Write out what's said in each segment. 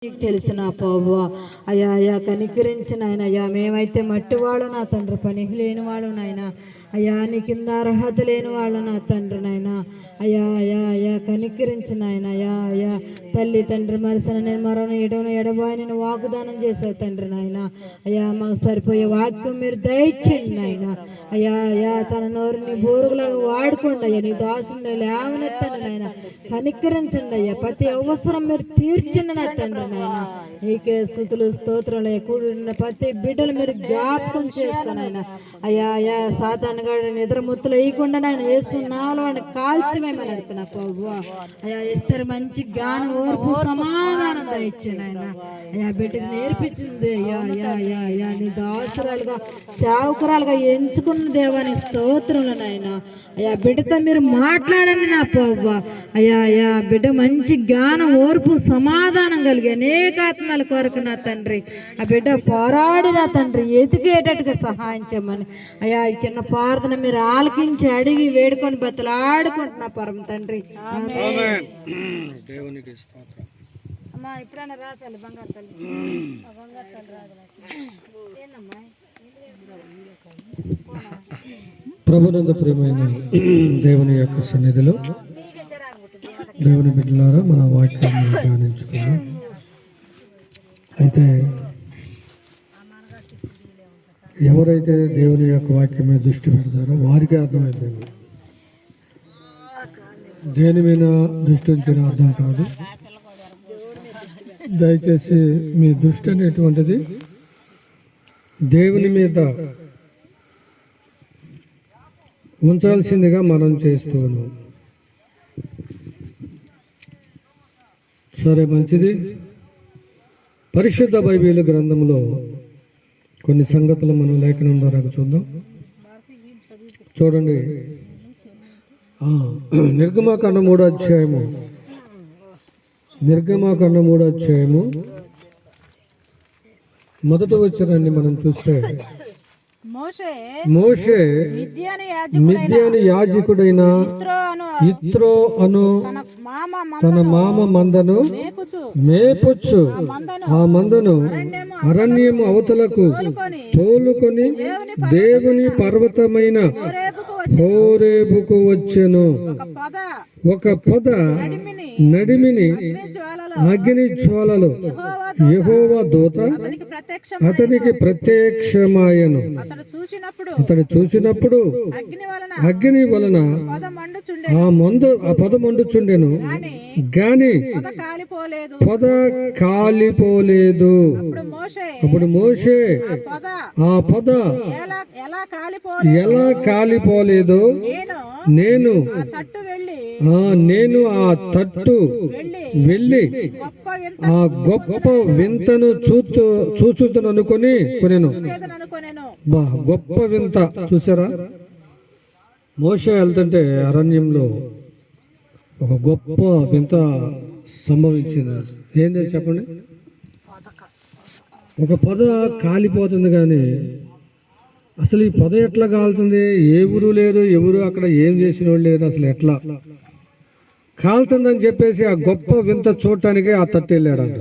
నీకు తెలిసిన ప్రభువా అయ్యా అయ్యా కనికరించిన ఆయన అయ్యా మేమైతే మట్టివాళ్ళు నా తండ్రి, పని లేని వాళ్ళు నాయన అయ్యా, నీ కింద అర్హత లేని వాళ్ళు నా తండ్రి నాయన అయ్యా అయ్యా అయ్యా కనికరించిన ఆయన అయ్యా అయ్యా తల్లి తండ్రి మరసన నేను మరొన ఎడవను ఎడబాయి నేను వాగ్దానం చేసావు తండ్రి నాయన అయ్యా, మాకు సరిపోయే వాక్యం మీరు దయచేయండి నాయన అయ్యా అయ్యా తన నోరుని బోరుగులాగా వాడుకోండి అయ్యా, నీ దాసుని లేవనెత్తండి నాయన, కనికరించండి అయ్యా, ప్రతి అవసరం మీరు తీర్చండి నా తండ్రి నాయన. నీకే స్తుతులు స్తోత్రాలు కూడిన ప్రతి బిడ్డలు మీరు జ్ఞాపకం చేసుకుని ఆయన అయ్యా అయ్యా సాతాను గారు నిద్ర ముత్తులు వేయకుండా నాయన వేస్తున్నాలో అని కాల్చిమేమని అడుగుతున్నా ప్రభువా అయ్యా, ఇస్తారు మంచి జ్ఞానం ఓర్పు సమాధానం దయచ్చింది ఆయన అయ్యా, బిడ్డకు నేర్పించింది అయ్యా అయ్యా అయ్యా అయ్యా నీ దాసురాలుగా సేవకురాలుగా ఎంచుకున్న దేవాని స్తోత్రులు నాయన అయ్యా, బిడ్డతో మీరు మాట్లాడండి నా ప్రభువా అయ్యా అయ్యా బిడ్డ మంచి జ్ఞానం ఓర్పు సమాధానం కలిగి అనేక ఆత్మల కొరకు నా తండ్రి ఆ బిడ్డ పోరాడి నా తండ్రి ఎదిగేటట్టుగా సహాయం చేయమని అయ్యా, ఈ చిన్న ప్రార్థన మీరు ఆలకించి అడిగి వేడుకొని బతలాడుకుంటున్నా పరమ తండ్రి. అమ్మా ఎప్పుడైనా రా తల్లి, బంగారు తల్లి బంగారు తల్లి రాదు ఏందమ్మా ప్రభునందు ప్రియమైన దేవుని యొక్క సన్నిధిలో దేవుని బిడ్డలారా మన వాక్యాన్ని ధ్యానించుకున్నాం. అయితే ఎవరైతే దేవుని యొక్క వాక్యం మీద దృష్టి పెడతారో వారికి అర్థమైపోయింది, దేని మీద దృష్టి ఉంచిన అర్థం కాదు. దయచేసి మీ దృష్టి అనేటువంటిది దేవుని మీద ఉంచాల్సిందిగా మనం చేస్తూ ఉన్నాం. సరే, మంచిది. పరిశుద్ధ బైబిల్ గ్రంథంలో కొన్ని సంగతులు మనం లేఖనం ద్వారా చూద్దాం. చూడండి, నిర్గమాకాండ 3వ అధ్యాయము, నిర్గమాకాండ 3వ అధ్యాయము మొదటి వచనాన్ని మనం చూస్తే, మోషే మిద్యాను యాజకుడైన యిత్రో అను తన మామ మందను మేపొచ్చు ఆ మందను అరణ్యము అవతలకు తోలుకొని దేవుని పర్వతమైన హోరేబుకు వచ్చెను. ఒక పొద నడిమిని అగ్ని జ్వాలలు యెహోవా దూత అతనికి ప్రత్యక్షమాయను. అతడు చూసినప్పుడు అగ్ని వలన ఆ పొద మండుచుండెను, గాని పొద కాలిపోలేదు. అప్పుడు మోషే ఆ పొద ఎలా కాలిపోలేదు, నేను ఆ తట్టు వెళ్ళి ఆ గొప్ప వింతను చూచుతుననుకొని కొనెను. గొప్ప వింత చూసారా? మోషే వెళ్తుంటే అరణ్యంలో ఒక గొప్ప వింత సంభవించింది. ఏంటో చెప్పండి. ఒక పొద కాలిపోతుంది, కానీ అసలు ఈ పొద ఎట్లా కాలుతుంది? ఎవరు లేరు, ఎవరు అక్కడ ఏం చేసిన వాళ్ళు లేరు, అసలు ఎట్లా కాలుతుందని చెప్పేసి ఆ గొప్ప వింత చూడటానికి ఆ తట్టు వెళ్ళాడంట.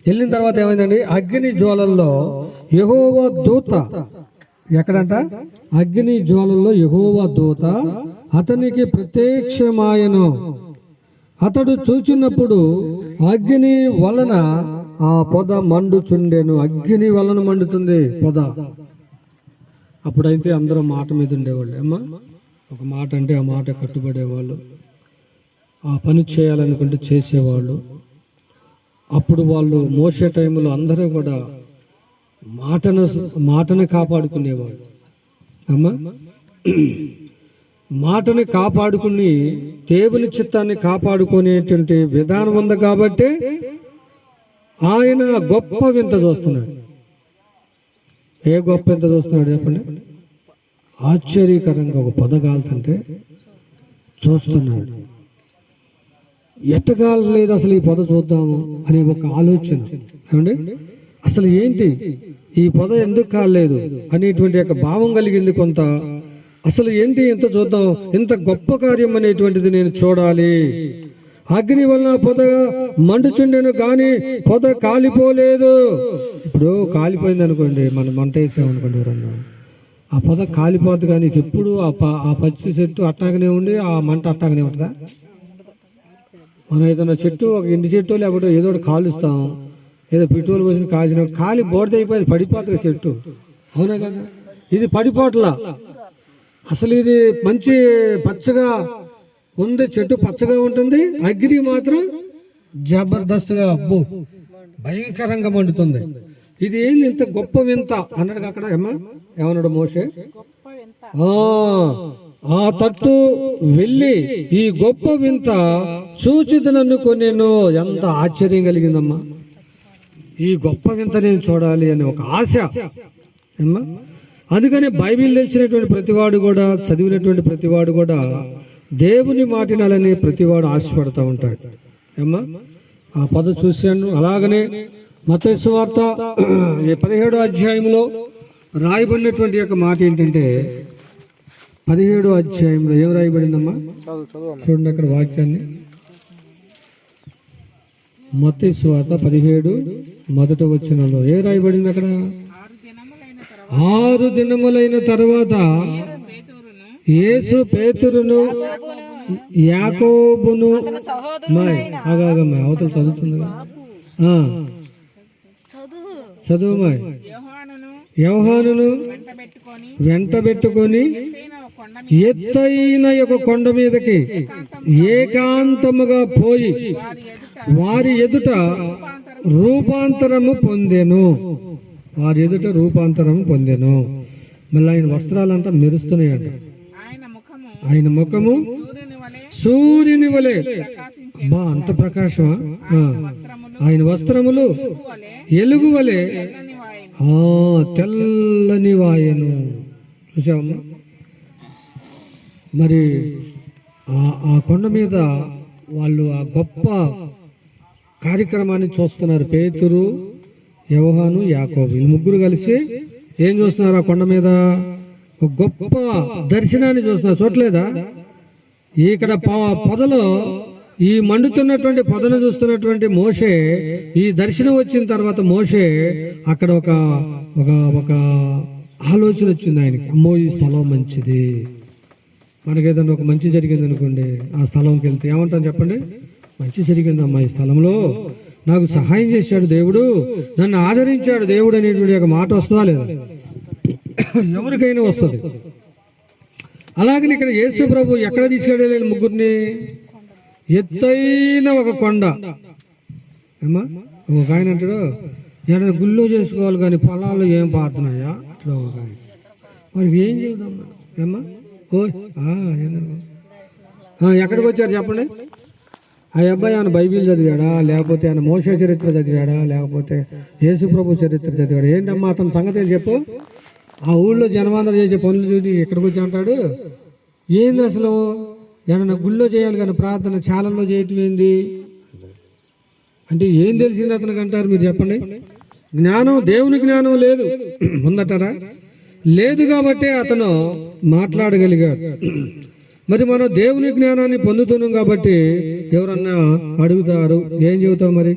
వెళ్ళిన తర్వాత ఏమైందండి? అగ్ని జ్వాలల్లో యెహోవా దూత, ఎక్కడంట? అగ్ని జ్వాలల్లో యెహోవా దూత అతనికి ప్రత్యక్షమాయను. అతడు చూచినప్పుడు అగ్ని వలన ఆ పొద మండుచుండెను. అగ్ని వలన మండుతుంది పొద. అప్పుడైతే అందరూ మాట మీద ఉండేవాళ్ళు. అమ్మా, ఒక మాట అంటే ఆ మాట కట్టుబడేవాళ్ళు, ఆ పని చేయాలనుకుంటే చేసేవాళ్ళు. అప్పుడు వాళ్ళు మోసే టైంలో అందరూ కూడా మాటను కాపాడుకునేవాళ్ళు. అమ్మా, మాటని కాపాడుకుని దేవుని చిత్తాన్ని కాపాడుకునేటువంటి విధానం ఉంది కాబట్టి ఆయన గొప్ప వింత చూస్తున్నాడు. ఏ గొప్ప వింత చూస్తున్నాడు చెప్పండి? ఆశ్చర్యకరంగా ఒక పొద కాలుతుంటే చూస్తున్నాడు. ఎట్టగాలేదు అసలు ఈ పొద చూద్దాము అనే ఒక ఆలోచన. ఏమండి, అసలు ఏంటి ఈ పొద ఎందుకు కాలేదు అనేటువంటి ఒక భావం కలిగింది కొంత. అసలు ఏంటి ఎంత చూద్దాం, ఇంత గొప్ప కార్యం అనేటువంటిది నేను చూడాలి అగ్ని వలన పొద మండుచుండెను కానీ పొద కాలిపోలేదు. ఇప్పుడు కాలిపోయింది అనుకోండి, మనం మంట వేసామనుకోండి ఎవరన్నా, ఆ పొద కాలిపోద్ది. కానీ ఎప్పుడు ఆ పచ్చి చెట్టు అట్టాగనే ఉండి ఆ మంట అట్టాగనే ఉంటుందా? మనం ఏదైనా చెట్టు, ఒక ఇంటి చెట్టు లేకపోతే ఏదో ఒకటి కాలుస్తాం, ఏదో పెట్రోల్ పోసిన కాల్చిన కాలి బోర్దైపోయింది, పడిపోతుంది చెట్టు, అవునా కదా? ఇది పడిపోట్లా, అసలు ఇది మంచి పచ్చగా ఉంది, చెట్టు పచ్చగా ఉంటుంది, అగ్ని మాత్రం జబర్దస్త్గా అబ్బో భయంకరంగా మండుతుంది. ఇది ఏంది ఇంత గొప్ప వింత అన్నాడు అక్కడ. ఏమన్నాడు మోషే? ఆ తట్టు వెళ్ళి ఈ గొప్ప వింత చూచిదననుకొనేను. ఎంత ఆశ్చర్యం కలిగిందమ్మా, ఈ గొప్ప వింత నేను చూడాలి అని ఒక ఆశ అమ్మా. అందుకని బైబిల్ తెలిసినటువంటి ప్రతివాడు కూడా, చదివినటువంటి ప్రతివాడు కూడా దేవుని మాటినాలని ప్రతివాడు ఆశపడతా ఉంటాడు అమ్మా. ఆ పద చూశాను. అలాగనే మత్తయి సువార్త 17వ అధ్యాయంలో రాయబడినటువంటి యొక్క మాట ఏంటంటే, 17వ అధ్యాయంలో ఏం రాయబడిందమ్మా? చూడండి అక్కడ వాక్యాన్ని. మత్తయి సువార్త 17 మొదటి వచనంలో ఏం రాయబడింది అక్కడ? 6 దినములైన తర్వాత యేసు పేతురును యాకోబును అవతల చదువుతుంది, చదువు యోహానును వెంటబెట్టుకొని ఎత్తైన ఒక కొండ మీదకి ఏకాంతముగా పోయి వారి ఎదుట రూపాంతరము పొందెను. వారి ఎదుట రూపాంతరము పొందెను. మళ్ళీ ఆయన వస్త్రాలంతా మెరుస్తున్నాయంట. ఆయన ముఖము సూర్యుని వలె, బా అంత ప్రకాశమా? ఆయన వస్త్రములు ఎలుగు వలె తెల్లని వాయను. చూసావమ్మా? మరి ఆ కొండ మీద వాళ్ళు ఆ గొప్ప కార్యక్రమాన్ని చూస్తున్నారు. పేతురు, యోహాను, యాకోబు, వీళ్ళు ముగ్గురు కలిసి ఏం చూస్తున్నారు? ఆ కొండ మీద ఒక గొప్ప దర్శనాన్ని చూస్తున్నారు. చూడలేదా? ఇక్కడ పొదలో ఈ మండుతున్నటువంటి పొదను చూస్తున్నటువంటి మోషే, ఈ దర్శనం వచ్చిన తర్వాత మోషే అక్కడ ఒక ఒక ఒక ఆలోచన వచ్చింది ఆయనకి. అమ్మో, ఈ స్థలం మంచిది, మనకేదన్నా ఒక మంచి జరిగింది అనుకోండి, ఆ స్థలంకి వెళ్తే ఏమంటాం చెప్పండి? మంచి జరిగిందమ్మా, ఈ స్థలంలో నాకు సహాయం చేశాడు దేవుడు, నన్ను ఆదరించాడు దేవుడు అనేటువంటి ఒక మాట వస్తుందా లేదా? ఎవరికైనా వస్తుంది. అలాగని ఇక్కడ యేసు ప్రభు ఎక్కడ తీసుకెళ్ళలేదు ముగ్గురిని? ఎత్తైన ఒక కొండ. ఏమా ఒక ఆయన అంటాడు, ఏదైనా గుళ్ళో చేసుకోవాలి కానీ పొలాల్లో ఏం పారుతున్నాయా? అట్లా ఒక ఆయన, వారికి ఏం చేద్దామా? ఏమ్మా ఎక్కడికి వచ్చారు చెప్పండి? ఆ అబ్బాయి ఆయన బైబిల్ చదివాడా, లేకపోతే ఆయన మోషే చరిత్ర చదివాడా, లేకపోతే యేసు ప్రభు చరిత్ర చదివాడా? ఏంటమ్మా అతని సంగతి ఏం చెప్పు. ఆ ఊళ్ళో జనవాందరూ చేసే పనులు చూసి ఎక్కడికి వచ్చి అంటాడు, ఏంది అసలు ఏమన్నా గుళ్ళో చేయాలి కానీ ప్రార్థన చాలల్లో చేయటం ఏంది అంటే ఏం తెలిసింది అతనికి అంటారు? మీరు చెప్పండి. జ్ఞానం, దేవుని జ్ఞానం లేదు ఉందటారా? లేదు కాబట్టి అతను మాట్లాడగలిగాడు. మరి మనం దేవుని జ్ఞానాన్ని పొందుతున్నాం కాబట్టి ఎవరన్నా అడుగుతారు, ఏం చెబుతాం? మరి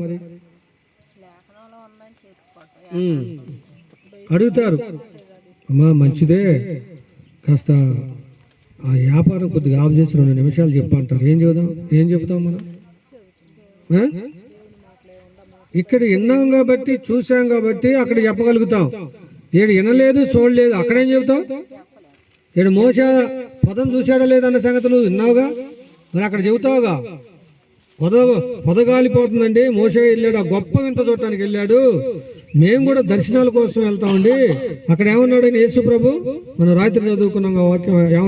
అడుగుతారు, అమ్మా మంచిదే, కాస్త ఆ వ్యాపారం కొద్దిగా ఆఫ్ చేసి 2 నిమిషాలు చెప్పంటారు. ఏం చెబుతాం మనం? ఇక్కడ విన్నాం కాబట్టి, చూసాం కాబట్టి అక్కడ చెప్పగలుగుతాం. ఏడు వినలేదు, చూడలేదు, అక్కడేం చెబుతాం? ఏడు మోస పొదం చూశాడా లేదన్న సంగతులు విన్నావుగా, మరి అక్కడ చెబుతావుగా. పొదగాలిపోతుందండి, మోసే వెళ్ళాడు, ఆ గొప్ప వింత చూడటానికి వెళ్ళాడు, మేము కూడా దర్శనాల కోసం వెళ్తామండి. అక్కడ ఏమన్నాడు ఆయన యేసు ప్రభు? మనం రాత్రి చదువుకున్నాం వాక్యం ఏమన్నా